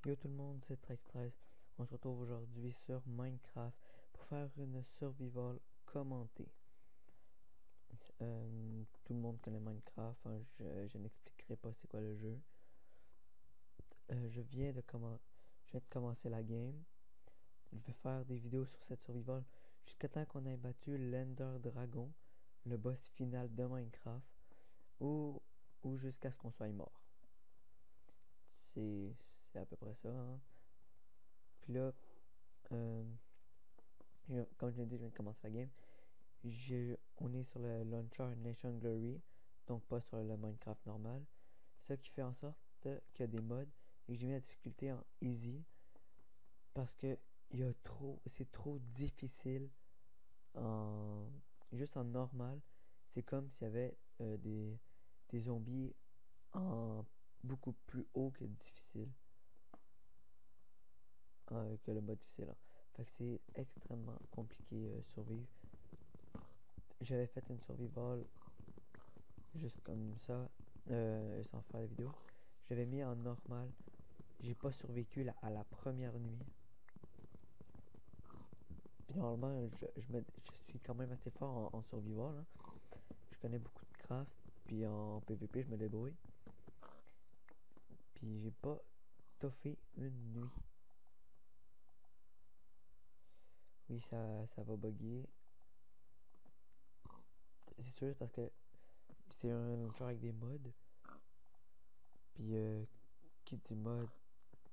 Yo tout le monde, c'est Trex13. On se retrouve aujourd'hui sur Minecraft pour faire une survival commentée. Tout le monde connaît Minecraft, hein, je n'expliquerai pas c'est quoi le jeu. Je viens de commencer la game. Je vais faire des vidéos sur cette survival jusqu'à temps qu'on ait battu l'Ender Dragon, le boss final de Minecraft, ou jusqu'à ce qu'on soit mort. C'est à peu près ça, hein. Puis là, comme je l'ai dit, je viens de commencer la game. On est sur le launcher Nation Glory, donc pas sur le Minecraft normal. Ce qui fait en sorte qu'il y a des mods et que j'ai mis la difficulté en easy parce que c'est trop difficile juste en normal. C'est comme s'il y avait des zombies en beaucoup plus haut que difficile, que le mode difficile, hein. Fait que c'est extrêmement compliqué survivre. J'avais fait une survival juste comme ça, sans faire la vidéo. J'avais mis en normal. J'ai pas survécu à la première nuit. Puis normalement, je suis quand même assez fort en survival, hein. Je connais beaucoup de craft. Puis en PVP, je me débrouille. Puis j'ai pas toffé une nuit. Oui, ça va bugger. C'est sûr parce que c'est un launcher avec des mods. Puis qui dit mod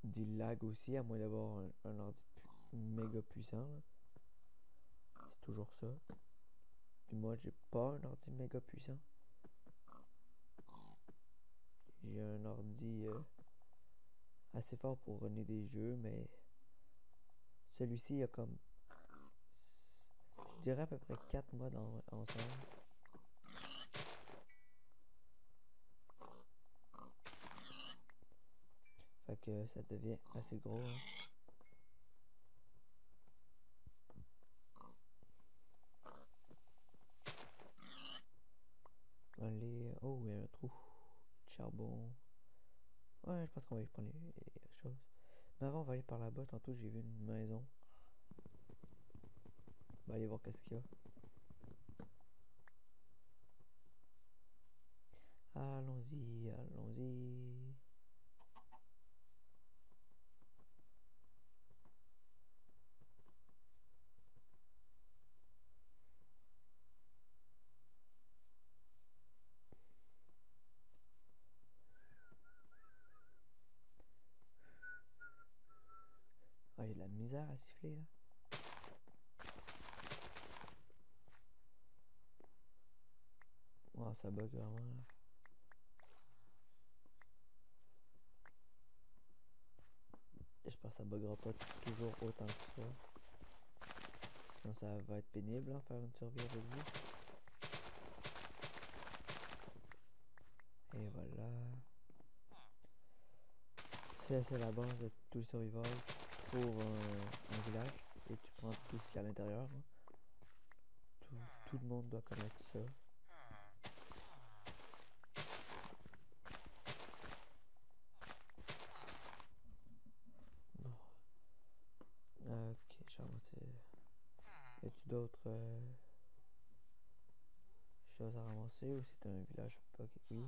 dit lag aussi, à moins d'avoir un ordi méga puissant, là. C'est toujours ça. Puis moi, j'ai pas un ordi méga puissant. J'ai un ordi assez fort pour runner des jeux, mais celui-ci, il y a comme, je dirais à peu près 4 mods ensemble. Fait que ça devient assez gros, hein. Allez, oh, il y a un trou de charbon. Ouais, je pense qu'on va y prendre les choses. Mais avant, on va aller par là-bas. Tantôt, j'ai vu une maison. On va aller voir qu'est-ce qu'il y a. Allons-y, allons-y. Ah, il y a de la misère à siffler, là. Oh, ça bug vraiment, là. J'espère que ça buggera pas toujours autant que ça. Sinon, ça va être pénible, hein, faire une survie avec vous. Et voilà. C'est la base de tout le survival. Tu trouves un village et tu prends tout ce qu'il y a à l'intérieur, hein. Tout le monde doit connaître ça. Bon. Ok, y a-tu d'autres choses à ramasser ou c'est un village? Ok, oui.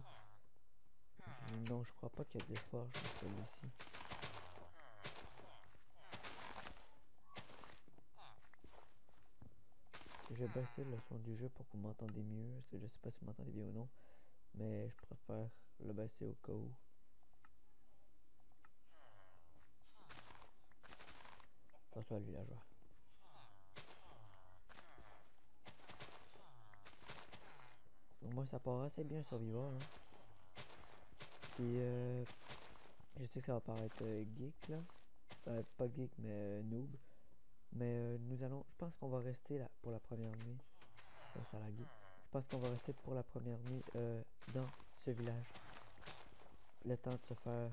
Non, je crois pas qu'il y a des forges dans celui-ci. Je vais baisser le son du jeu pour que vous m'entendez mieux, parce que je sais pas si vous m'entendez bien ou non, mais je préfère le baisser au cas où. Passe-toi lui, la joie. Donc moi, ça part assez bien Survival, hein. Puis, je sais que ça va paraître geek, là. Pas geek, mais noob. Mais je pense qu'on va rester là pour la première nuit. Ça la geek. Je pense qu'on va rester pour la première nuit dans ce village. Le temps de se faire,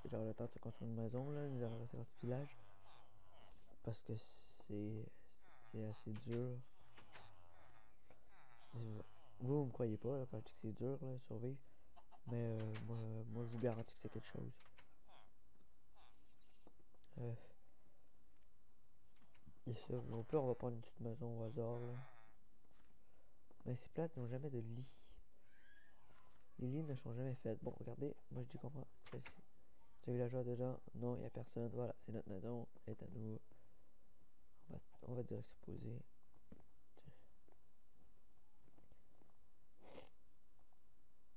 genre le temps de se construire une maison, là, nous allons rester dans ce village. Parce que c'est assez dur. Vous me croyez pas, là, quand je dis que c'est dur, là, survivre. Mais moi, je vous garantis que c'est quelque chose. Et ça, au pire, on va prendre une petite maison au hasard, là. Mais c'est plate, ils n'ont jamais de lit. Les lits ne sont jamais faits. Bon, regardez, moi je dis comprends. Celle-ci. Tu as villageois dedans? Non, il n'y a personne. Voilà, c'est notre maison. Elle est à nous. On va direct se poser. Tiens.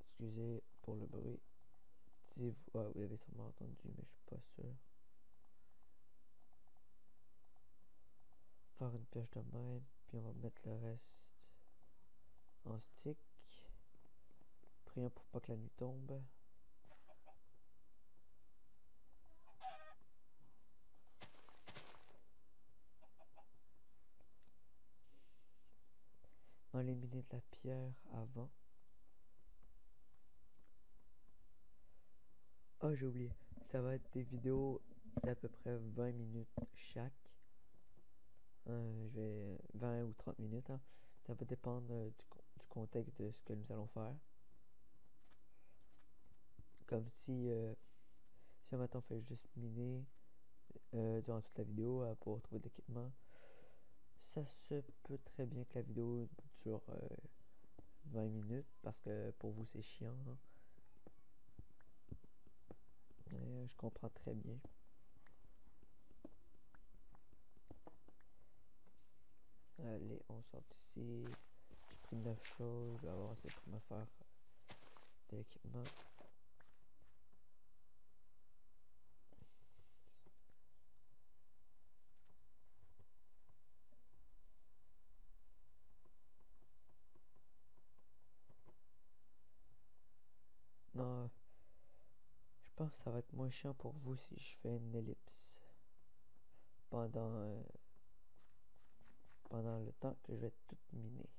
Excusez pour le bruit. Si vous... Ah, vous avez sûrement entendu, mais je suis pas sûr. Faire une pioche de même, puis on va mettre le reste en stick. Prions pour pas que la nuit tombe. Éliminer de la pierre avant. Ah, j'ai oublié. Ça va être des vidéos d'à peu près 20 minutes chaque. Je vais 20 ou 30 minutes. Hein. Ça va dépendre du contexte de ce que nous allons faire. Comme si un matin on fait juste miner durant toute la vidéo pour trouver de l'équipement. Ça se peut très bien que la vidéo dure 20 minutes parce que pour vous c'est chiant. Hein. Je comprends très bien. Allez, on sort d'ici. J'ai pris 9 choses. Je vais avoir assez pour me faire de l'équipement. Non, je pense que ça va être moins chiant pour vous si je fais une ellipse pendant, pendant le temps que je vais tout miner.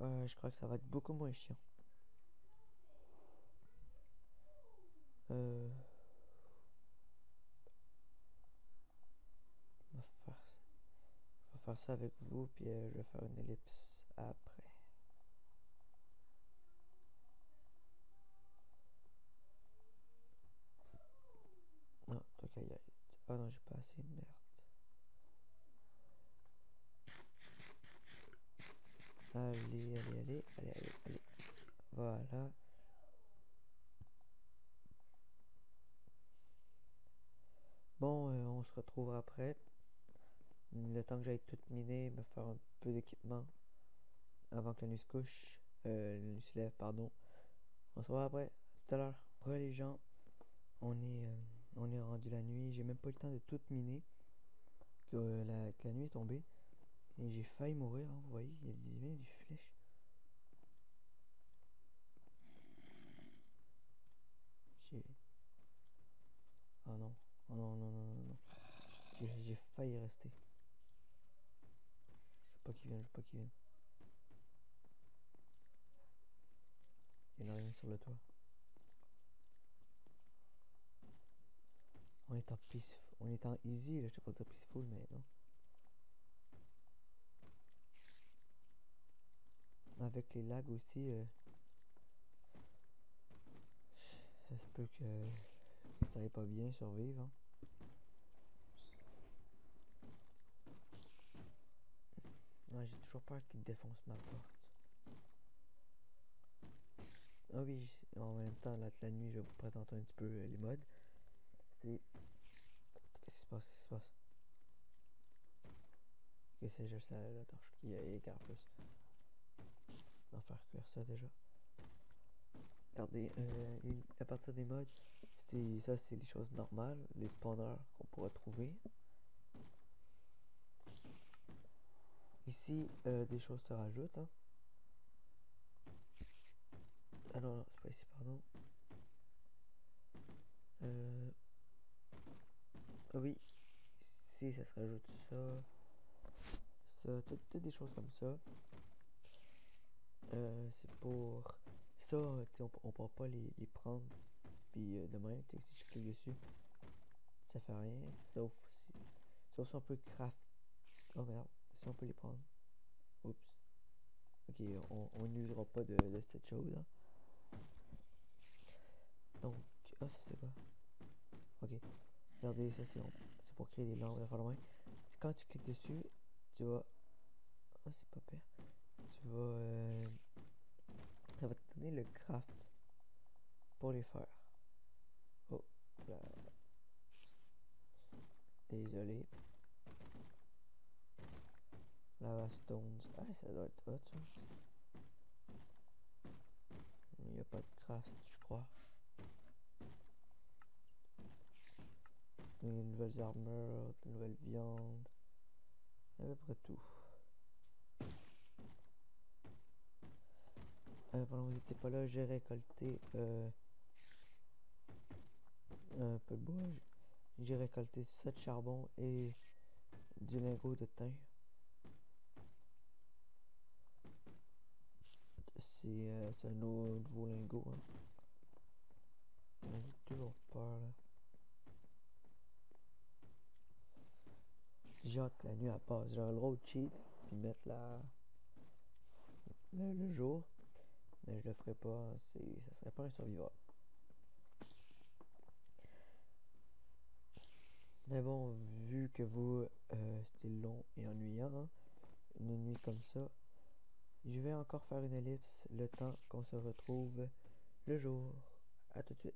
Ouais, je crois que ça va être beaucoup moins chiant. Je vais faire ça avec vous, puis je vais faire une ellipse après. Non, donc ah non, j'ai pas assez, merde. Allez. Voilà. Bon, on se retrouve après. Le temps que j'aille tout miner, me faire un peu d'équipement avant que la nuit se couche. La nuit se lève, pardon. On se revoit après. À tout à l'heure. Ouais, les gens, on est rendu la nuit. J'ai même pas eu le temps de tout miner. Que la nuit est tombée. Et j'ai failli mourir, hein, vous voyez. Il y a même des flèches. J'ai... Oh non. Oh non. J'ai failli rester. Je veux pas qu'il vienne. Il y en a rien sur le toit. On est en easy, là, je sais pas dire peaceful, mais non. Avec les lags aussi, ça se peut que ça aille pas bien survivre. Hein. Ouais, j'ai toujours peur qu'il défonce ma porte. Ah oui, en même temps, la nuit, je vais vous présenter un petit peu les modes. Qu'est-ce qui se passe? Ok, c'est juste la torche qui éclaire plus. On va faire cuire ça déjà. Regardez, à partir des modes, ça c'est les choses normales, les spawners qu'on pourra trouver. Ici, des choses se rajoutent. Hein. Ah non, c'est pas ici, pardon. Ah oui, ici ça se rajoute toutes des choses comme ça. C'est pour ça, on pourra pas les prendre. Puis de même, si je clique dessus, ça fait rien. Sauf si on peut craft. Oh merde, si on peut les prendre. Oups. Ok, on n'usera pas de cette chose. Hein. Donc, ah, ça c'est quoi? Ok. Regardez, ça c'est pour créer des lampes, quand tu cliques dessus, tu vas... Ah, c'est pas pire. Tu vas... ça va te donner le craft pour les faire. Oh, là. Désolé. Lava stones. Ah, ça doit être hot, ça. Il n'y a pas de craft, je crois. Il y a de nouvelles armures, de nouvelles viandes. À peu près tout. Pendant que vous n'étiez pas là, j'ai récolté un peu de bois. J'ai récolté 7 charbon et du lingot de thym. C'est un nouveau lingot. Hein. J'ai toujours peur là. J'ai hâte que la nuit elle passe. J'aurais le droit au cheat puis mettre le jour. Mais je le ferai pas. Ça serait pas un survival. Mais bon, vu que vous, c'était long et ennuyant, hein, une nuit comme ça, je vais encore faire une ellipse le temps qu'on se retrouve le jour. À tout de suite.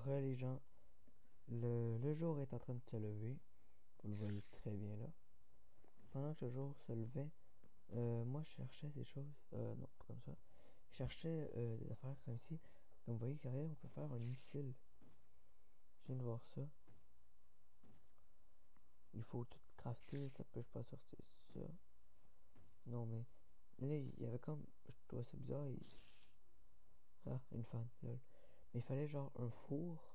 Bon, les gens, le jour est en train de se lever. Vous le voyez très bien là. Pendant que le jour se levait, moi je cherchais des choses. Non, pas comme ça. Je cherchais des affaires comme ici. Comme vous voyez, carré, on peut faire un missile. Je viens de voir ça. Il faut tout crafter, ça peut, je suis pas sûr que c'est ça. Non, mais là, il y avait comme. Je trouvais ça bizarre. Ah, une fan, lol. Mais il fallait genre un four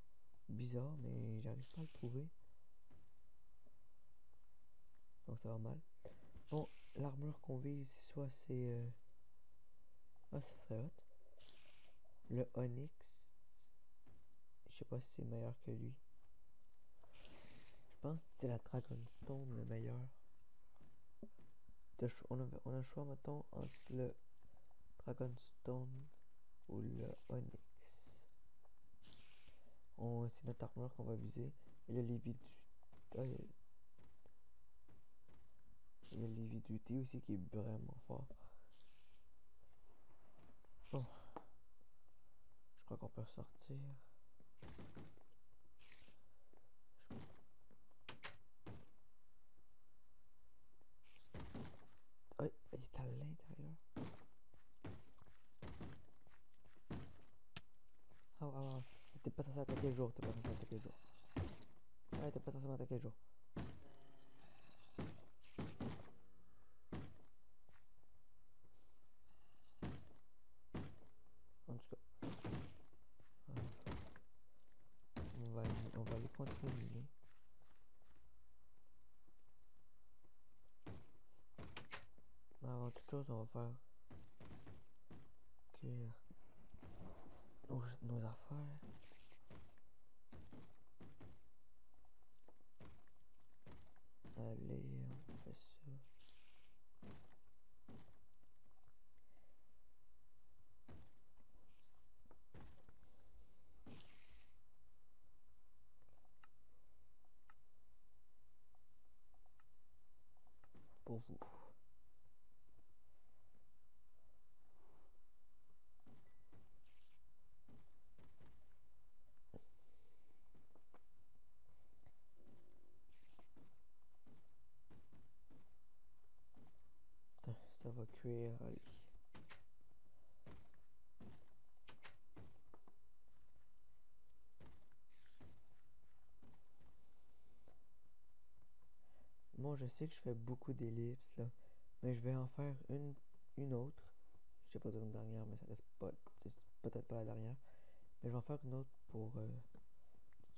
bizarre, mais j'arrive pas à le trouver. Donc ça va mal. Bon, l'armure qu'on vise, soit c'est. Ah, ça serait hot. Le Onyx. Je sais pas si c'est meilleur que lui. Je pense que c'est la Dragonstone le meilleur. On a le choix, mettons, entre le Dragonstone ou le Onyx. C'est notre armure qu'on va viser. Il y a les ah, il y a l'hévidité aussi qui est vraiment fort. Bon, je crois qu'on peut sortir. Ah, il est à l'intérieur. Ah, ah, ah. T'es pas censé attaquer le jour, t'es pas censé attaquer le jour. Ah, t'es pas censé m'attaquer le jour. En tout cas, on va aller continuer de miner. Avant toute chose, on va faire cuire nos affaires. Allez, on fait ça. Pour vous. Ça va cuire, allez. Bon, je sais que je fais beaucoup d'ellipses là, mais je vais en faire une autre. Je sais pas dire une dernière, mais ça reste pas. C'est peut-être pas la dernière. Mais je vais en faire une autre pour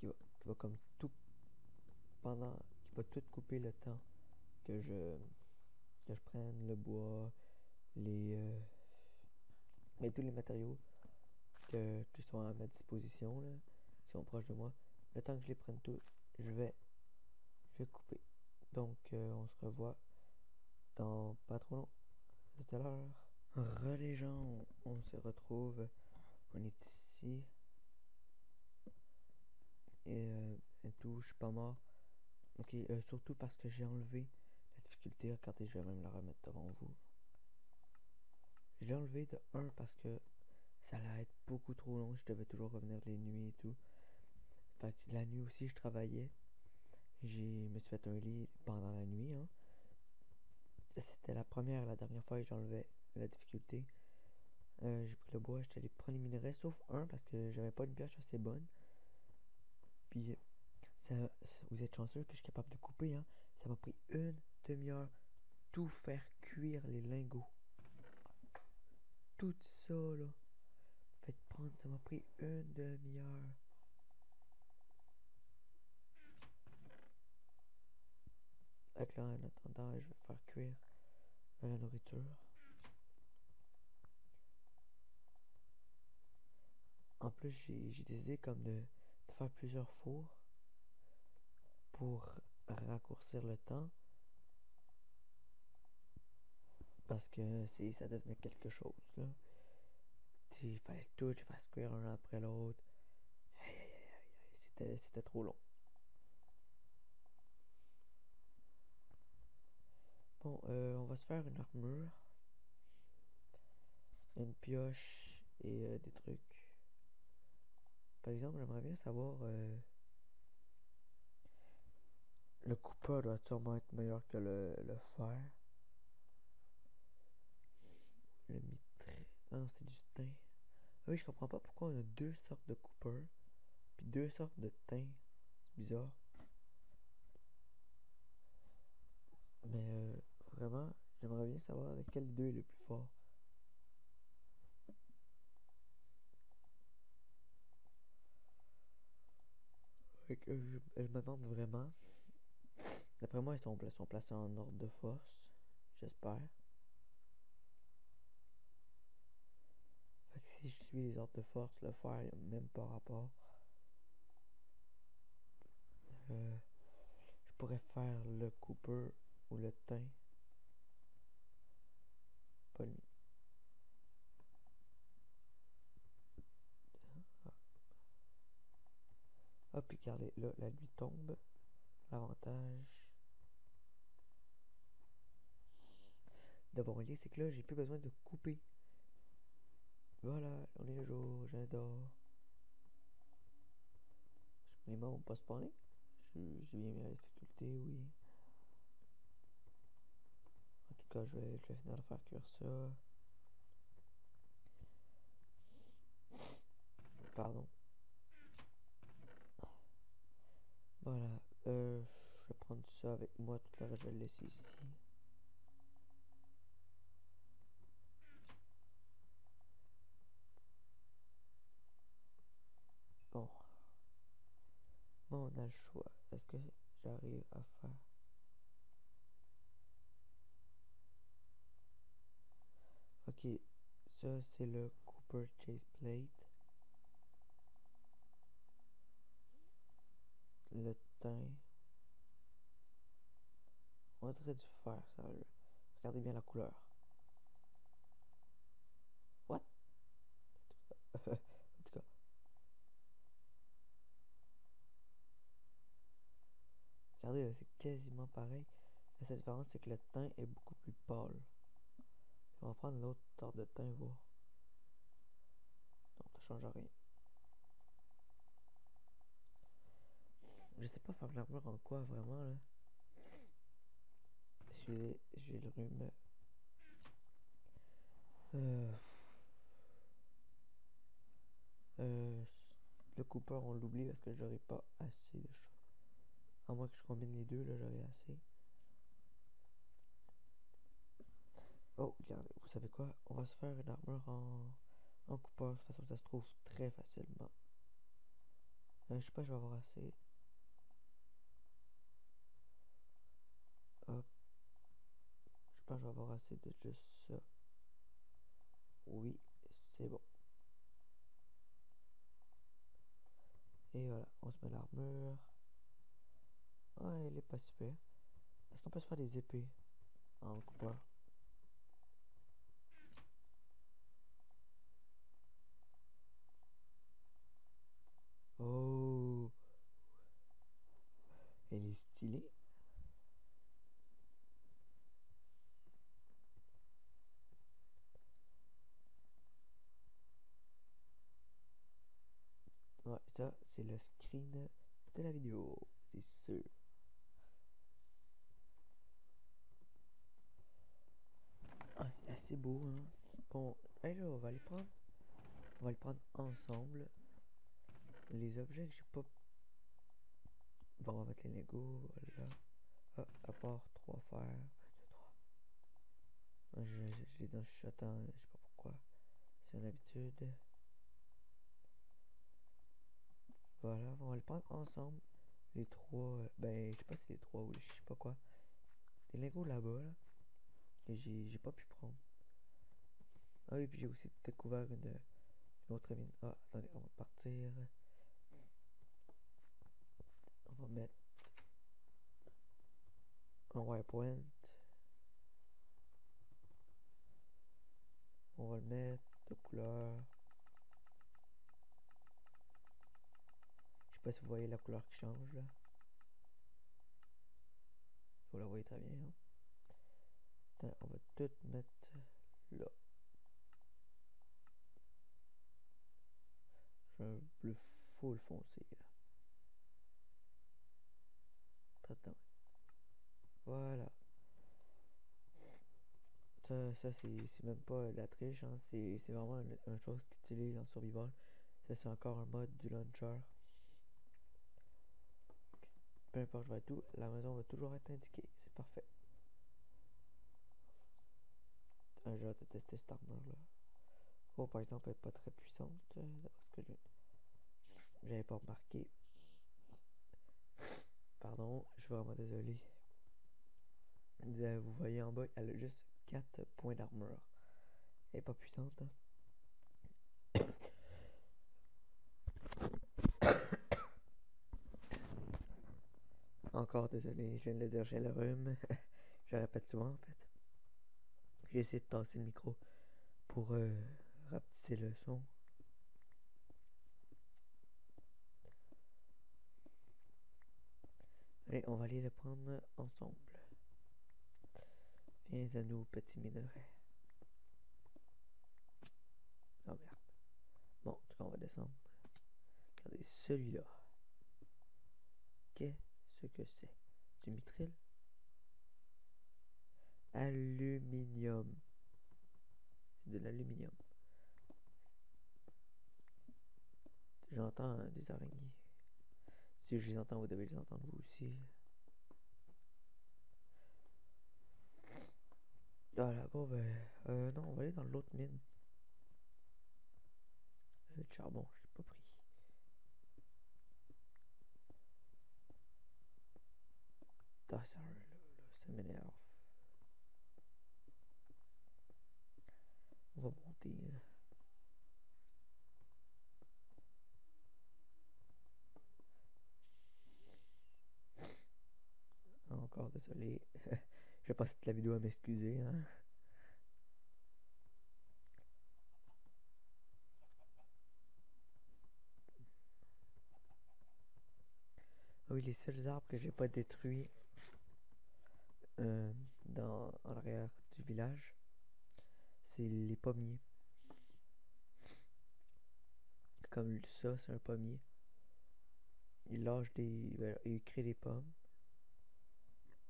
qui va comme tout pendant. Qui va tout couper le temps que je prenne le bois, les et tous les matériaux qui sont à ma disposition là, qui sont proches de moi. Le temps que je les prenne tous, je vais couper. Donc on se revoit dans pas trop long. À tout à l'heure. Les gens, on se retrouve. On est ici. Et tout, je suis pas mort. Ok, surtout parce que j'ai enlevé la difficulté. Regardez, je vais même la remettre devant vous. Je l'ai enlevé de 1 parce que ça allait être beaucoup trop long. Je devais toujours revenir les nuits et tout. Fait que la nuit aussi, je travaillais. Je me suis fait un lit pendant la nuit. Hein. C'était la dernière fois que j'enlevais la difficulté. J'ai pris le bois, j'étais allé prendre les minerais, sauf un parce que j'avais pas une pioche assez bonne. Puis vous êtes chanceux que je suis capable de couper. Hein. Ça m'a pris une demi-heure tout faire cuire les lingots. Tout ça là. Faites prendre, ça m'a pris une demi-heure. Fait là, en attendant, je vais faire cuire la nourriture. En plus, j'ai décidé comme de faire plusieurs fours pour raccourcir le temps. Parce que ça devenait quelque chose là. Il fallait tout, je fasse cuire un après l'autre. Aïe, aïe, aïe, aïe, c'était trop long. Bon, on va se faire une armure, une pioche et des trucs. Par exemple, j'aimerais bien savoir... le Cooper doit sûrement être meilleur que le fer. Le mitré... Ah non, c'est du teint. Ah oui, je comprends pas pourquoi on a deux sortes de Cooper. Puis deux sortes de teint. C'est bizarre. Mais vraiment, j'aimerais bien savoir lequel des deux est le plus fort. Fait que, je me demande vraiment. D'après moi, ils sont placés en ordre de force. J'espère. Fait que si je suis les ordres de force, le fer, même pas rapport. Je pourrais faire le Cooper ou le thym. Pas le... Ah, puis regardez, là, la nuit tombe. L'avantage d'avoir un lit, c'est que là, j'ai plus besoin de couper. Voilà, on est le jour, j'adore. Les mains vont pas spawner. J'ai bien mis la difficulté, oui. En tout cas, je vais finir de faire cuire ça. Pardon. Voilà. Je vais prendre ça avec moi. Tout le reste, je vais le laisser ici. Bon. Bon, on a le choix. Est-ce que j'arrive à faire... Ok. Ça, c'est le Cooper Chase Plate. Le teint. On dirait du fer, ça. Regardez bien la couleur. What? En tout cas. Regardez, là, c'est quasiment pareil. La seule différence, c'est que le teint est beaucoup plus pâle. On va prendre l'autre sorte de teint, voir. Non, ça change rien. Je sais pas faire l'armure en quoi, vraiment, là. J'ai le rhume. Euh, euh, le Cooper, on l'oublie parce que j'aurai pas assez de choses. À moins que je combine les deux, là, j'aurai assez. Oh, regardez, vous savez quoi? On va se faire une armure en Cooper. De toute façon, ça se trouve très facilement. Je sais pas, je vais avoir assez. Hop. Je pense que je vais avoir assez de juste ça. Oui, c'est bon. Et voilà, on se met l'armure. Ah, elle est pas super. Est-ce qu'on peut se faire des épées en Cooper? Oh, elle est stylée. Ouais, ça, c'est le screen de la vidéo, c'est sûr. Ah, c'est assez beau, hein. Bon, allez, là, on va les prendre ensemble. Les objets que j'ai pas... Bon, on va mettre les Lego, voilà. Ah, à part 3 fers. 1, 2, 3. Je les ai en chuchotant, je sais pas pourquoi. C'est une habitude. Voilà, on va les prendre ensemble. Les trois, ben, je sais pas si les trois ou les je sais pas quoi. Des Lego là-bas, là. Et j'ai pas pu prendre. Ah oui, puis j'ai aussi découvert une autre mine. Ah, attendez, on va partir. On va mettre un wirepoint. On va le mettre de couleur. Je sais pas si vous voyez la couleur qui change là. Vous la voyez très bien. Hein? Attends, on va tout mettre là. J'ai un bleu full foncé, là. Traitement. Voilà. Ça c'est même pas de la triche, hein. C'est vraiment une chose qui utilise dans Survival. Ça, c'est encore un mode du launcher. Peu importe, je vais tout, la maison va toujours être indiquée. C'est parfait. J'ai hâte de tester cette armure-là. Oh, par exemple, elle n'est pas très puissante, d'après ce que j'avais pas remarqué. Pardon, je suis vraiment désolé. Vous voyez en bas, elle a juste 4 points d'armure. Elle est pas puissante, hein. Encore désolé, je viens de le dire, j'ai le rhume. Je répète souvent en fait. J'ai essayé de tasser le micro pour rapetisser le son. Allez, on va aller le prendre ensemble. Viens à nous, petit minerai. Oh merde. Bon, en tout cas, on va descendre. Regardez celui-là. Qu'est-ce que c'est? Du mithril? Aluminium. C'est de l'aluminium. J'entends des araignées. Si je les entends, vous devez les entendre vous aussi. Voilà, bon ben... non, on va aller dans l'autre mine. Le charbon, je l'ai pas pris. Ah, ça m'énerve. On va monter. Encore désolé. Je vais passer toute la vidéo à m'excuser, hein. Ah oui, les seuls arbres que j'ai pas détruits en arrière du village, c'est les pommiers. Comme ça, c'est un pommier. Il lâche il crée des pommes.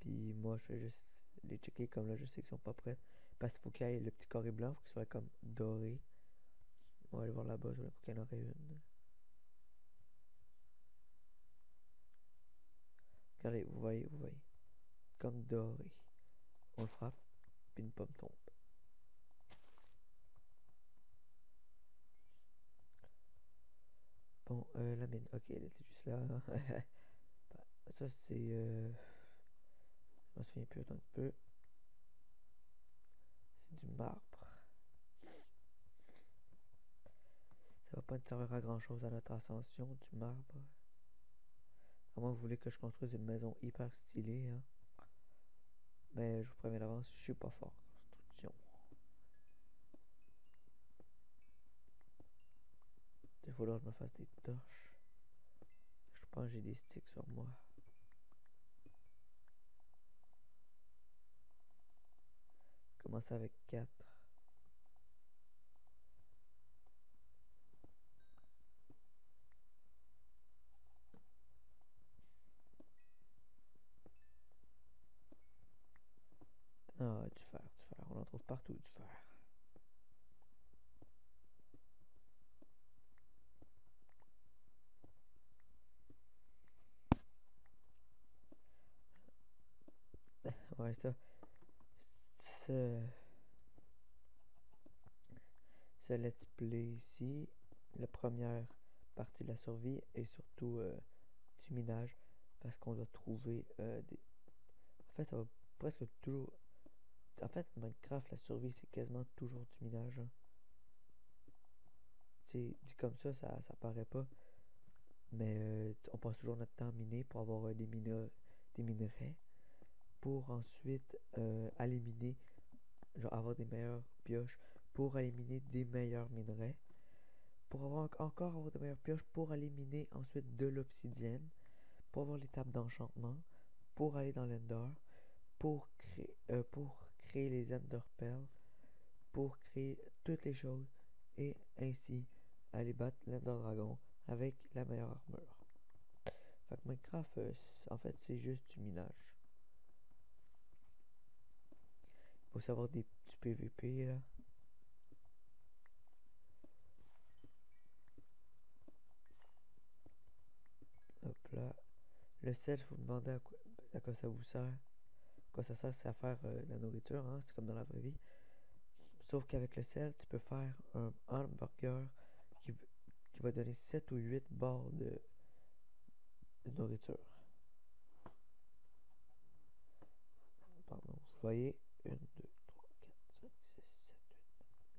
Puis moi, je fais juste les checker comme là, je sais qu'ils sont pas prêtes. Parce qu'il faut qu'il y ait le petit carré blanc, il faut qu'il soit comme doré. On va aller voir là-bas, je qu'il y en aurait une. Regardez, vous voyez. Comme doré. On le frappe, puis une pomme tombe. Bon, la mine. Ok, elle était juste là. Ça, c'est... je m'en souviens plus un peu. C'est du marbre. Ça va pas nous servir à grand chose à notre ascension, du marbre. À moins que vous voulez que je construise une maison hyper stylée, hein. Mais je vous préviens d'avance, je suis pas fort en construction. Il faudra que je me fasse des torches. Je pense que j'ai des sticks sur moi. Commencer avec 4. Ah, du fer. On en trouve partout du fer. Ouais, ça. Ce, ce let's play ici, la première partie de la survie et surtout du minage. Parce qu'on doit trouver des... En fait, ça va presque toujours... En fait, Minecraft, la survie, c'est quasiment toujours du minage, hein. Tu dit comme ça paraît pas. Mais on passe toujours notre temps à miner pour avoir des minerais. Pour ensuite éliminer, genre avoir des meilleures pioches. Pour éliminer des meilleurs minerais. Pour encore avoir de meilleures pioches. Pour éliminer ensuite de l'obsidienne. Pour avoir les tables d'enchantement. Pour aller dans l'Ender. Pour créer les Ender Pearls. Pour créer toutes les choses. Et ainsi aller battre l'Ender Dragon avec la meilleure armure. Fait que Minecraft, en fait, c'est juste du minage. Il faut savoir du PVP, là. Hop là. Le sel, je vous demandez à quoi ça vous sert. Quoi ça sert, c'est à faire de la nourriture, hein, c'est comme dans la vraie vie. Sauf qu'avec le sel, tu peux faire un hamburger qui, qui va donner 7 ou 8 barres de nourriture. Pardon, vous voyez, 1, 2, 3, 4, 5, 6, 7, 8,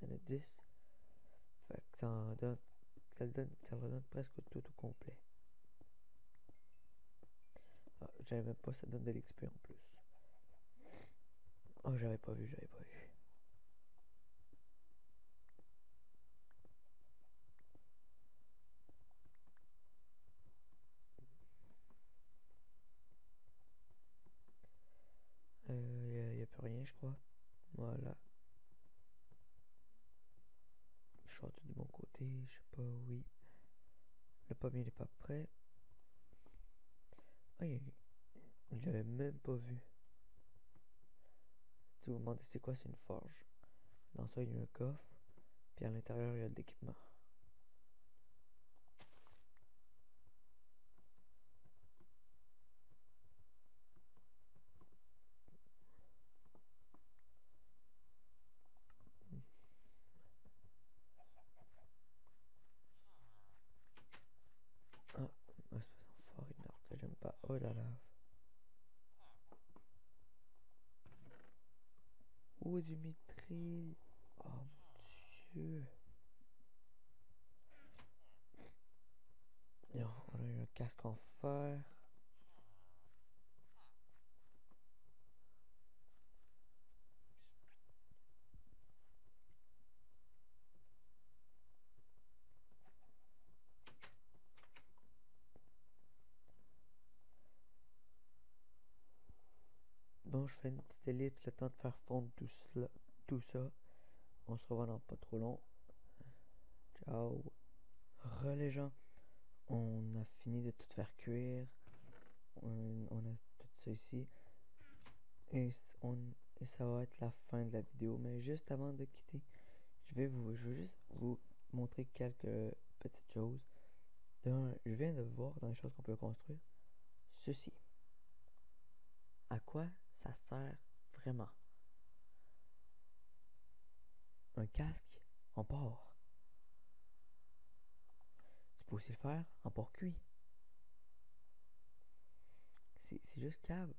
il y en a 10. Fait que ça le donne presque tout au complet. Ah, j'avais même pas, ça donne de l'XP en plus. Oh, j'avais pas vu. Y a plus rien, je crois. Voilà. Je sors du bon côté, je sais pas, oui. Le pommier n'est pas prêt. Ah, je l'avais même pas vu. Si vous vous demandez c'est quoi, c'est une forge. Dans ça, il y a un coffre. Puis à l'intérieur, il y a de l'équipement. Ah, espèce d'enfoiré de merde que j'aime pas. Oh là là. Oh, Dimitri. Oh mon dieu. Et on a eu un casque en fer. Bon, je fais une petite élite, le temps de faire fondre tout ça. On se revoit dans pas trop long. Ciao. Les gens, on a fini de tout faire cuire. On a tout ça ici. Et, et ça va être la fin de la vidéo. Mais juste avant de quitter, je veux juste vous montrer quelques petites choses. Je viens de voir dans les choses qu'on peut construire ceci. À quoi ça sert vraiment? Un casque en porc. Tu peux aussi le faire en porc cuit. C'est juste cave.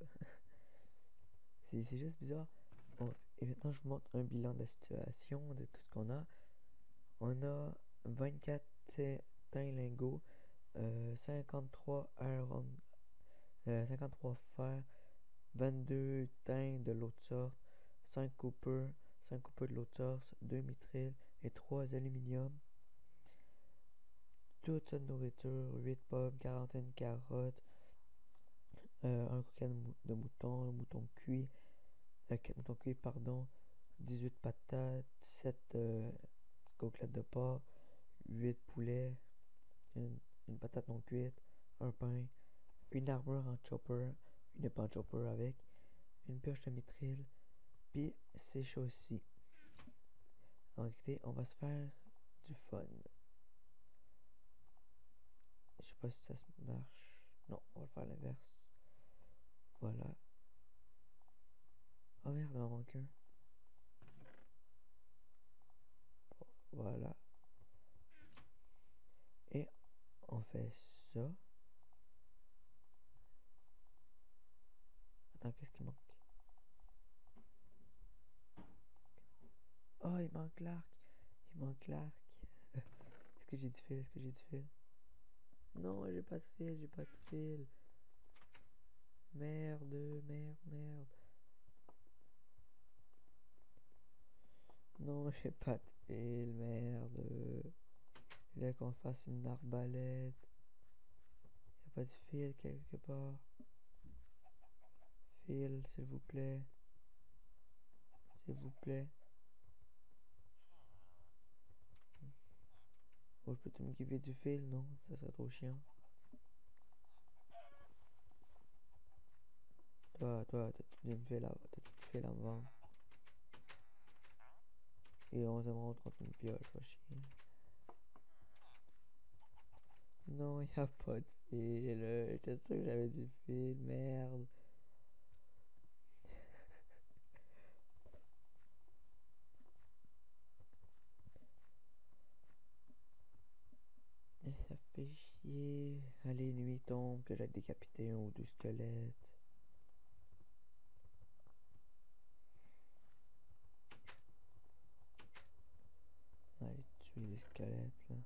C'est juste bizarre. Bon, et maintenant, je vous montre un bilan de la situation, de tout ce qu'on a. On a 24 lingots, 53 iron, 53 fer, 22 thym de l'autre sorte, 5 copper, 5 copper de l'autre sorte, 2 mithril et 3 aluminium. Toute cette nourriture, 8 pommes, 41 carottes, un coquin de mouton, un mouton cuit, 4 moutons cuits, pardon, 18 patates, 7 côtelettes de porc, 8 poulets, une patate non cuite, un pain, une armure en chopper, une épée en chopper avec, une pioche de mithril, puis ces choses-ci. En réalité, on va se faire du fun. Je sais pas si ça se marche. Non, on va le faire l'inverse. Voilà. Oh merde, il m'en manque un. Voilà. Et on fait ça. Attends, qu'est-ce qui manque? Oh, il manque l'arc. Il manque l'arc. Est-ce que j'ai du fil? Est-ce que j'ai du fil? Non, j'ai pas de fil, j'ai pas de fil. Merde, merde. Non, j'ai pas de fil, merde. Il voulait qu'on fasse une arbalète. Y a pas de fil quelque part. Fil, s'il vous plaît. S'il vous plaît. Oh, je peux-tu me giver du fil? Non, ça serait trop chiant. Toi, t'as-tu du fil à me vendre? Et 11 émeraudes contre une pioche, va chier. Non, y a pas de fil. J'étais sûr que j'avais du fil, merde. Ça fait chier. Allez, nuit tombe, que j'ai décapité un ou deux squelettes. Allez, tuer les squelettes, là.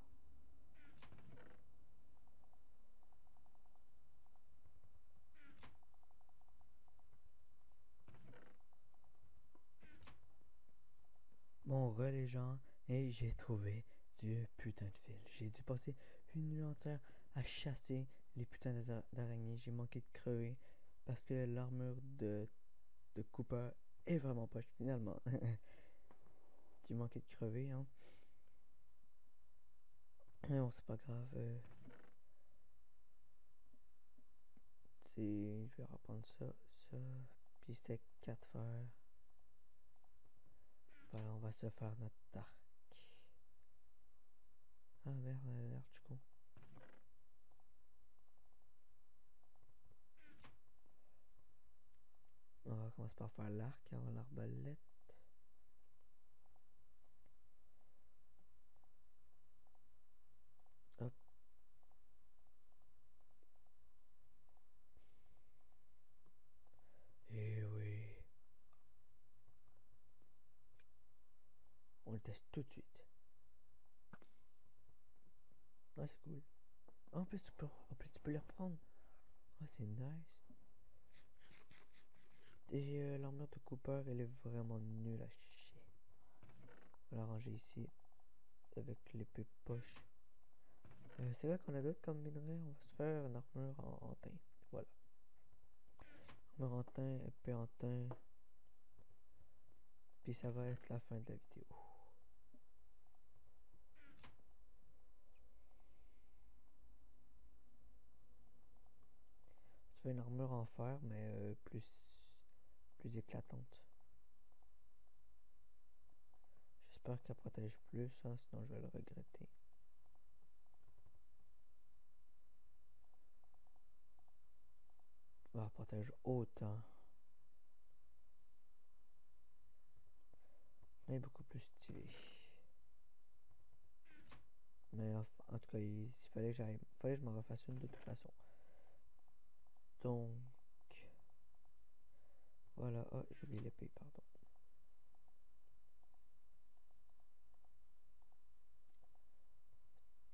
Bon, les gens, et j'ai trouvé du putain de fil. J'ai dû passer une nuit entière à chasser les putains d'araignées. J'ai manqué de crever parce que l'armure de Cooper est vraiment poche, finalement. J'ai manqué de crever, hein. Mais bon, c'est pas grave. Je vais reprendre ça. Puis c'était 4 fers. Voilà, on va se faire notre arc. Ah merde, merde, je suis con. On va commencer par faire l'arc avant l'arbalète. Hop. Et oui. On le teste tout de suite. Ah, c'est cool. En plus, tu peux les reprendre. Ah, c'est nice. Et l'armure de Cooper, elle est vraiment nulle à chier. On va la ranger ici. Avec l'épée poche. C'est vrai qu'on a d'autres comme minerais. On va se faire une armure en teint. Voilà. Armure en teint, épée en teint. Puis ça va être la fin de la vidéo. Je fais une armure en fer, mais plus éclatante. J'espère qu'elle protège plus, hein, sinon je vais le regretter. Elle protège autant. Mais beaucoup plus stylé. Mais en tout cas, il fallait que je m'en refasse une de toute façon. Donc, voilà. Ah, j'ai oublié l'épée, pardon.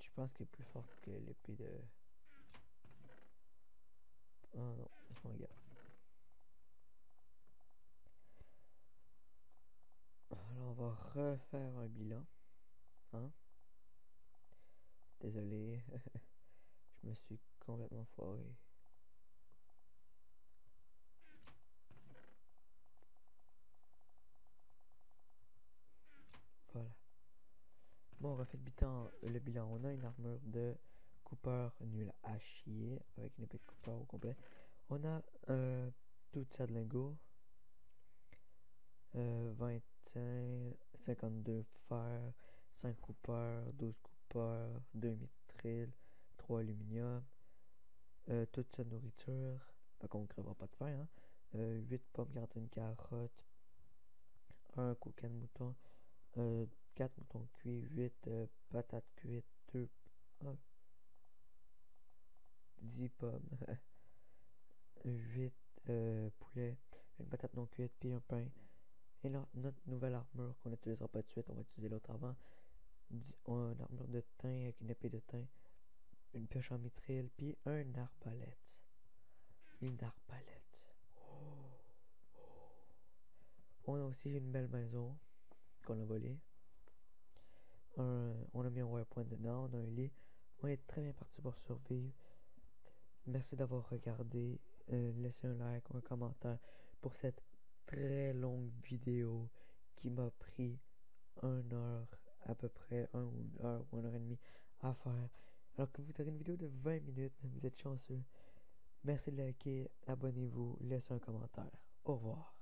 Je pense qu'elle est plus forte que l'épée de... Ah non, laisse-moi regarder. Alors, on va refaire un bilan. Hein? Désolé. Je me suis complètement foiré. Voilà. Bon, on refait le bilan. On a une armure de Cooper nulle à chier, avec une épée de Cooper au complet. On a tout ça de lingots. 25, 52 fer, 5 Cooper, 12 Cooper, 2 mithril, 3 aluminium. Toute sa nourriture. Fait qu'on ne crèvera pas de faim, hein. 8 pommes, 41 carottes, 1 coquin de mouton, 4 moutons cuits, 8 patates cuites, 2, 10 pommes, 8 poulets, une patate non cuite, puis un pain. Et là, notre nouvelle armure qu'on n'utilisera pas de suite, on va utiliser l'autre avant. Une armure de thym avec une épée de thym, une pioche en mithril, puis un arbalète. Une arbalète. Oh, oh. On a aussi une belle maison qu'on a volée. On a mis un waypoint dedans, on a un lit. On est très bien parti pour survivre. Merci d'avoir regardé. Laissez un like ou un commentaire pour cette très longue vidéo qui m'a pris 1 heure à peu près, 1 heure ou 1 heure et demie à faire. Alors que vous aurez une vidéo de 20 minutes, vous êtes chanceux. Merci de liker, abonnez-vous, laissez un commentaire. Au revoir.